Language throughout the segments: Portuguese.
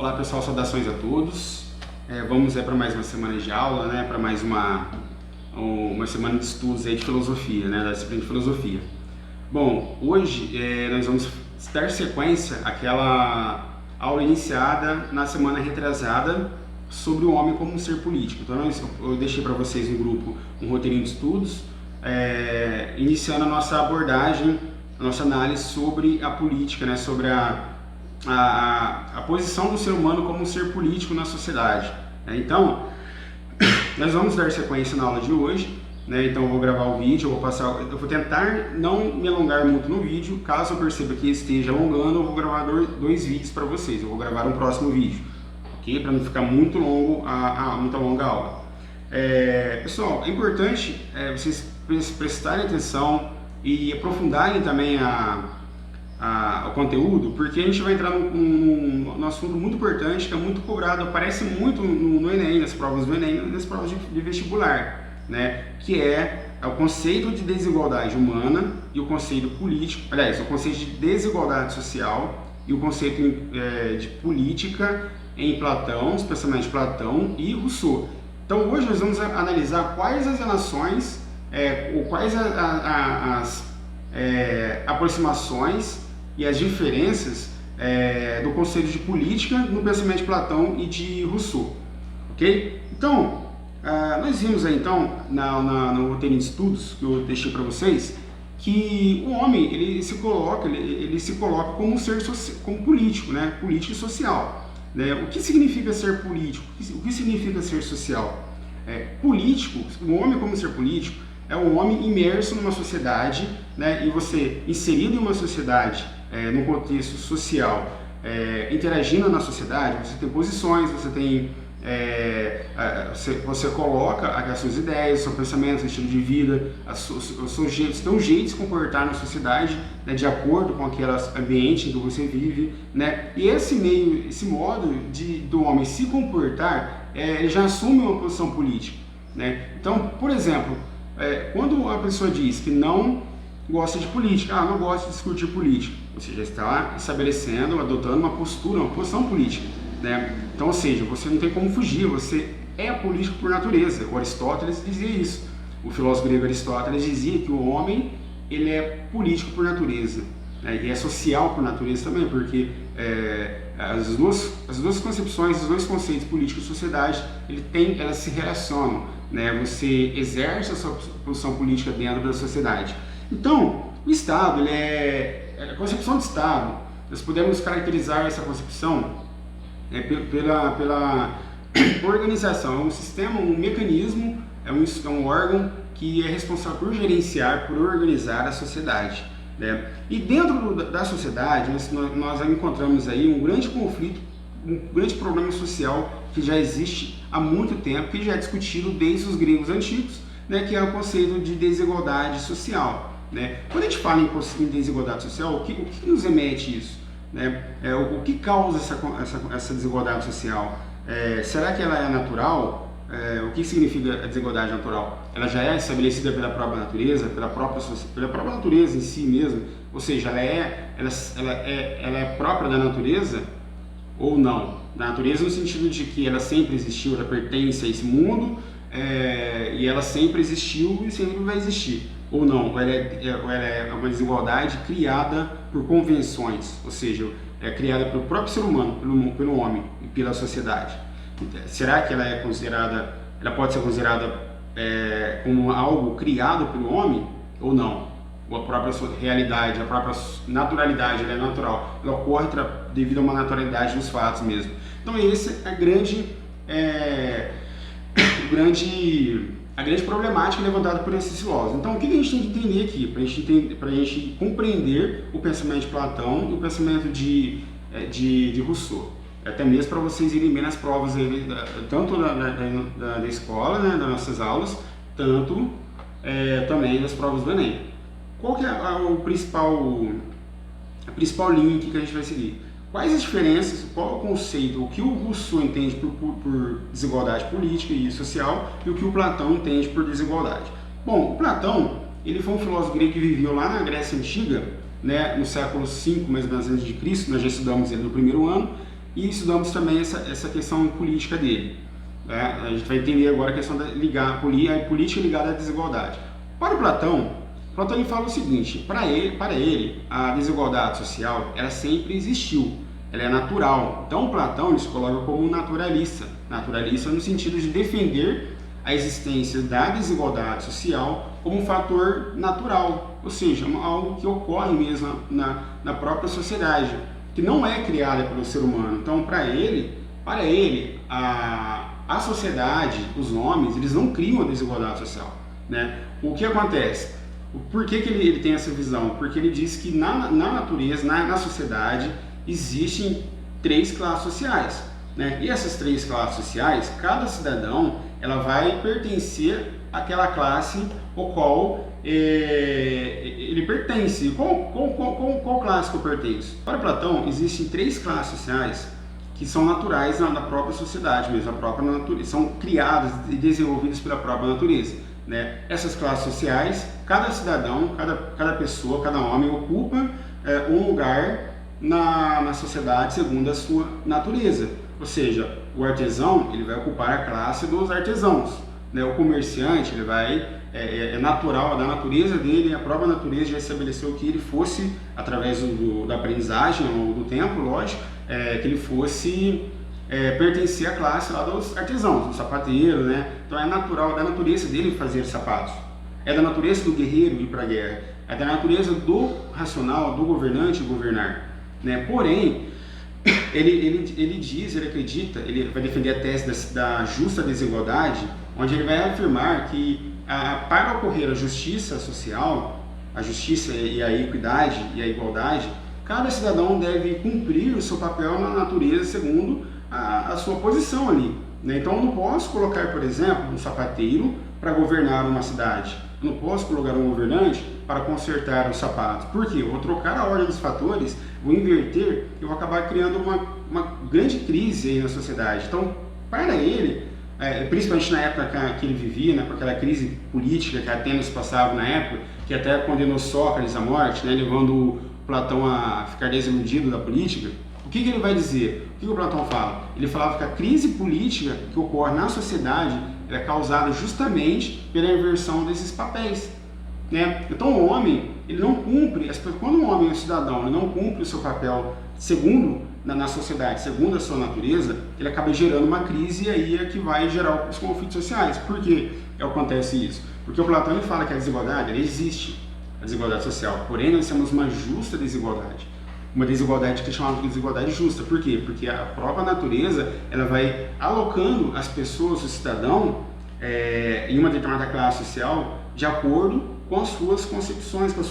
Olá pessoal, saudações a todos. Vamos para mais uma semana de aula, né? Para mais uma semana de estudos aí de filosofia, né? Da disciplina de filosofia. Bom, hoje nós vamos dar sequência àquela aula iniciada na semana retrasada sobre o homem como um ser político. Então eu deixei para vocês no grupo um roteirinho de estudos, iniciando a nossa abordagem, a nossa análise sobre a política, né? Sobre a posição do ser humano como um ser político na sociedade. Então, nós vamos dar sequência na aula de hoje, né? Então eu vou gravar o vídeo, eu vou tentar não me alongar muito no vídeo. Caso eu perceba que esteja alongando, eu vou gravar dois vídeos para vocês. Eu vou gravar um próximo vídeo, ok? Para não ficar muito longa a aula. Pessoal, é importante vocês prestarem atenção e aprofundarem também o conteúdo, porque a gente vai entrar num assunto muito importante, que é muito cobrado, aparece muito no Enem, nas provas do Enem, nas provas de vestibular, né? Que é o conceito de desigualdade humana e o conceito político, aliás, o conceito de desigualdade social e o conceito de política em Platão, especialmente Platão e Rousseau. Então hoje nós vamos analisar quais as relações, ou quais as aproximações e as diferenças do conceito de política no pensamento de Platão e de Rousseau, ok? Então, nós vimos aí então no roteiro de estudos que eu deixei para vocês que o homem ele se coloca como um ser como político, né? Político e social, né? O que significa ser político? O que significa ser social? Político, o homem como ser político é um homem imerso numa sociedade, né? E você inserido em uma sociedade, no contexto social, interagindo na sociedade, você tem posições, você tem você coloca as suas ideias, seu pensamento, seu estilo de vida, seu jeito de se comportar na sociedade, né, de acordo com aquele ambiente em que você vive, né? E esse modo do homem se comportar, ele já assume uma posição política, né? Então, por exemplo, quando a pessoa diz que não gosta de política, não gosta de discutir política, você já está estabelecendo, adotando uma posição política, né? Então, ou seja, você não tem como fugir, você é político por natureza. O Aristóteles dizia isso. O filósofo grego Aristóteles dizia que o homem ele é político por natureza, né? E é social por natureza também, porque as duas concepções, os dois conceitos, política e sociedade, elas se relacionam, né? Você exerce a sua posição política dentro da sociedade. Então, o Estado, a concepção de Estado, nós podemos caracterizar essa concepção pela organização. É um sistema, um mecanismo, é um órgão que é responsável por gerenciar, por organizar a sociedade, né? E dentro da sociedade, nós encontramos aí um grande conflito, um grande problema social que já existe há muito tempo, que já é discutido desde os gregos antigos, né, que é o conceito de desigualdade social, né? Quando a gente fala em desigualdade social, o que nos remete isso, né? O que causa essa desigualdade social? Será que ela é natural? O que significa a desigualdade natural? Ela já é estabelecida pela própria natureza, pela própria natureza em si mesmo? Ou seja, ela é própria da natureza ou não? Da natureza no sentido de que ela sempre existiu, ela pertence a esse mundo, e ela sempre existiu e sempre vai existir, ou não? Ou ela é uma desigualdade criada por convenções, ou seja, é criada pelo próprio ser humano, pelo homem e pela sociedade. Será que ela pode ser considerada como algo criado pelo homem ou não? Ou a própria realidade, a própria naturalidade, ela é natural, ela ocorre devido a uma naturalidade dos fatos mesmo. Então esse é a grande problemática levantada por esses filósofos. Então, o que a gente tem que entender aqui, para a gente compreender o pensamento de Platão e o pensamento de Rousseau? Até mesmo para vocês irem bem nas provas, tanto da escola, né, das nossas aulas, tanto também das provas do Enem. Qual que é a principal linha que a gente vai seguir? Quais as diferenças, qual o conceito, o que o Rousseau entende por desigualdade política e social e o que o Platão entende por desigualdade? Bom, o Platão, ele foi um filósofo grego que viveu lá na Grécia Antiga, né, no século V, mais ou menos antes de Cristo, nós já estudamos ele no primeiro ano, e estudamos também essa questão política dele. A gente vai entender agora a questão da a política ligada à desigualdade. Para o Platão ele fala o seguinte: para ele a desigualdade social ela sempre existiu, ela é natural. Então Platão ele se coloca como um naturalista no sentido de defender a existência da desigualdade social como um fator natural, ou seja, algo que ocorre mesmo na própria sociedade, que não é criada pelo ser humano. Então para ele a sociedade, os homens, eles não criam a desigualdade social, né? O que acontece? Por que ele tem essa visão? Porque ele diz que na natureza, na sociedade, existem 3 classes sociais, né? E essas 3 classes sociais, cada cidadão ela vai pertencer àquela classe ao qual ele pertence. Qual classe que eu pertenço? Para Platão, existem 3 classes sociais que são naturais na própria sociedade mesmo, a própria natureza, são criadas e desenvolvidas pela própria natureza, né? Essas classes sociais, cada cidadão, cada pessoa, cada homem ocupa um lugar na sociedade segundo a sua natureza. Ou seja, o artesão ele vai ocupar a classe dos artesãos, né? O comerciante ele vai é natural da natureza dele, a própria natureza já estabeleceu que ele fosse, através da aprendizagem ao longo do tempo, lógico, que ele fosse pertencer à classe lá dos artesãos, do sapateiro, né? Então é natural da natureza dele fazer sapatos, é da natureza do guerreiro ir para a guerra, é da natureza do racional, do governante governar, né? Porém, ele diz, ele acredita, ele vai defender a tese da justa desigualdade, onde ele vai afirmar que para ocorrer a justiça social, a justiça e a equidade e a igualdade, cada cidadão deve cumprir o seu papel na natureza segundo a sua posição ali, né? Então eu não posso colocar, por exemplo, um sapateiro para governar uma cidade, eu não posso colocar um governante para consertar os sapatos. Por quê? Eu vou trocar a ordem dos fatores, vou inverter e vou acabar criando uma grande crise aí na sociedade. Então, para ele, principalmente na época que ele vivia, né, com aquela crise política que a Atenas passava na época, que até condenou Sócrates à morte, né, levando Platão a ficar desiludido da política, o que ele vai dizer? O que o Platão fala? Ele falava que a crise política que ocorre na sociedade é causada justamente pela inversão desses papéis, né? Então o homem, ele não cumpre, quando um homem é um cidadão, ele não cumpre o seu papel segundo na sociedade, segundo a sua natureza, ele acaba gerando uma crise e aí é que vai gerar os conflitos sociais. Por que acontece isso? Porque o Platão ele fala que a desigualdade, ela existe, a desigualdade social, porém nós temos uma justa desigualdade. Uma desigualdade que é chamada de desigualdade justa. Por quê? Porque a própria natureza ela vai alocando as pessoas, o cidadão, em uma determinada classe social de acordo com as suas concepções, com a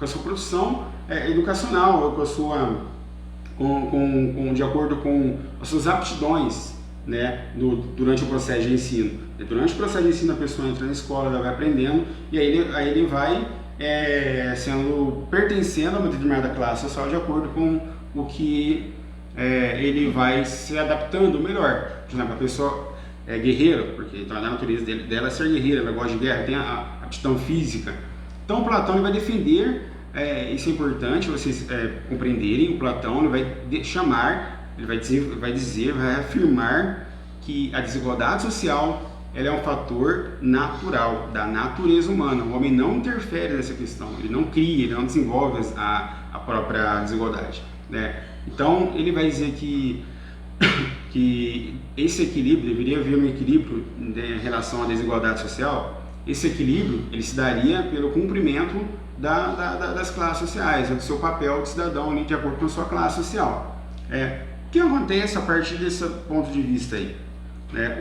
sua produção educacional, de acordo com as suas aptidões, né, durante o processo de ensino. Durante o processo de ensino a pessoa entra na escola, ela vai aprendendo e aí ele vai pertencendo a uma determinada classe social de acordo com o que ele vai se adaptando melhor. Por exemplo, a pessoa é guerreira, porque então, a natureza dela é ser guerreira, ela gosta de guerra, tem a aptidão física. Então o Platão ele vai defender, isso é importante vocês compreenderem, o Platão ele vai afirmar que a desigualdade social ela é um fator natural da natureza humana. O homem não interfere nessa questão, ele não cria, ele não desenvolve a própria desigualdade, né? Então ele vai dizer que esse equilíbrio, deveria haver um equilíbrio em relação à desigualdade social. Esse equilíbrio ele se daria pelo cumprimento das classes sociais, do seu papel de cidadão ali, de acordo com a sua classe social. O que acontece a partir desse ponto de vista aí?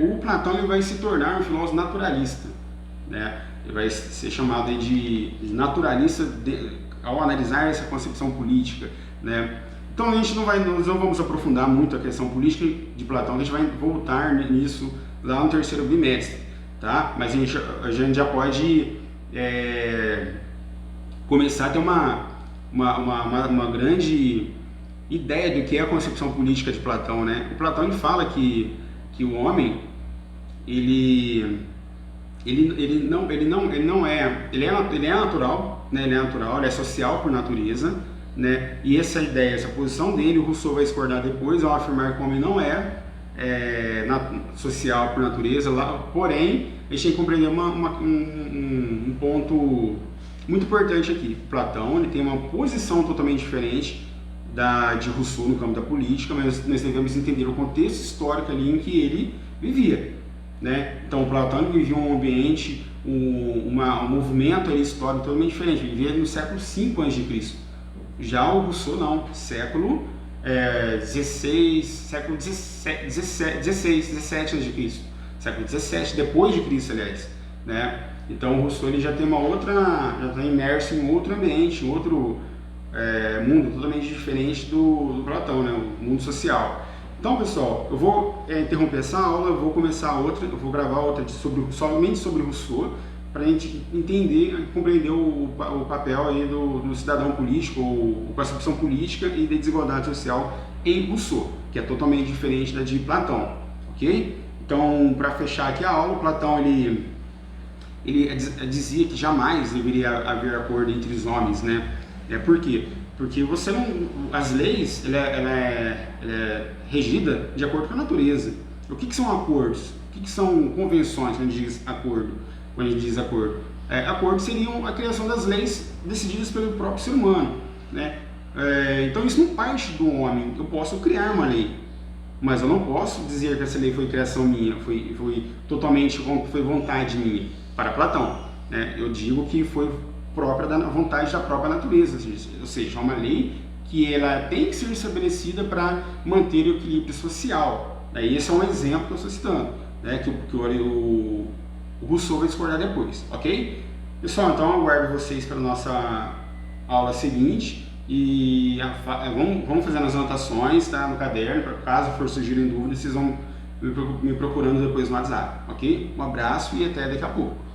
O Platão ele vai se tornar um filósofo naturalista, né? Ele vai ser chamado aí de naturalista ao analisar essa concepção política, né? Então nós não vamos aprofundar muito a questão política de Platão, a gente vai voltar nisso lá no terceiro bimestre, tá? Mas a gente já pode começar a ter uma grande ideia do que é a concepção política de Platão, né? O Platão ele fala que o homem ele é natural, né? Ele é social por natureza, né? E essa ideia, essa posição dele, o Rousseau vai discordar depois ao afirmar que o homem não social por natureza, porém, a gente tem que compreender um ponto muito importante aqui. Platão ele tem uma posição totalmente diferente de Rousseau no campo da política, mas nós devemos entender o contexto histórico ali em que ele vivia, né? Então, Platão vivia um ambiente, um movimento ali histórico totalmente diferente, vivia no século V a.C. Já o Rousseau não, século XVI, século XVI, XVII a.C., século XVII, depois de Cristo, aliás, né? Então o Rousseau ele já tem já está imerso em outro ambiente, em outro mundo totalmente diferente do Platão, né? O mundo social. Então, pessoal, eu vou interromper essa aula, eu vou começar outra, eu vou gravar outra somente sobre Rousseau, para a gente entender e compreender o papel aí do cidadão político, ou a concepção política e da desigualdade social em Rousseau, que é totalmente diferente da de Platão, ok? Então, para fechar aqui a aula, Platão ele dizia que jamais deveria haver acordo entre os homens, né? Por quê? Porque as leis ela é regida de acordo com a natureza. O que são acordos? O que são convenções quando a gente diz acordo? Quando a gente diz acordo, acordos seriam a criação das leis decididas pelo próprio ser humano, né? Então isso não parte do homem. Eu posso criar uma lei, mas eu não posso dizer que essa lei foi criação minha, foi vontade minha. Para Platão, né? Eu digo que foi própria da vontade da própria natureza, ou seja, é uma lei que ela tem que ser estabelecida para manter o equilíbrio social. Esse é um exemplo que eu estou citando, né? que o Rousseau vai discordar depois, ok? Pessoal, então eu aguardo vocês para a nossa aula seguinte e vamos fazer as anotações, tá, no caderno, para caso for surgirem dúvidas, vocês vão me procurando depois no WhatsApp, ok? Um abraço e até daqui a pouco.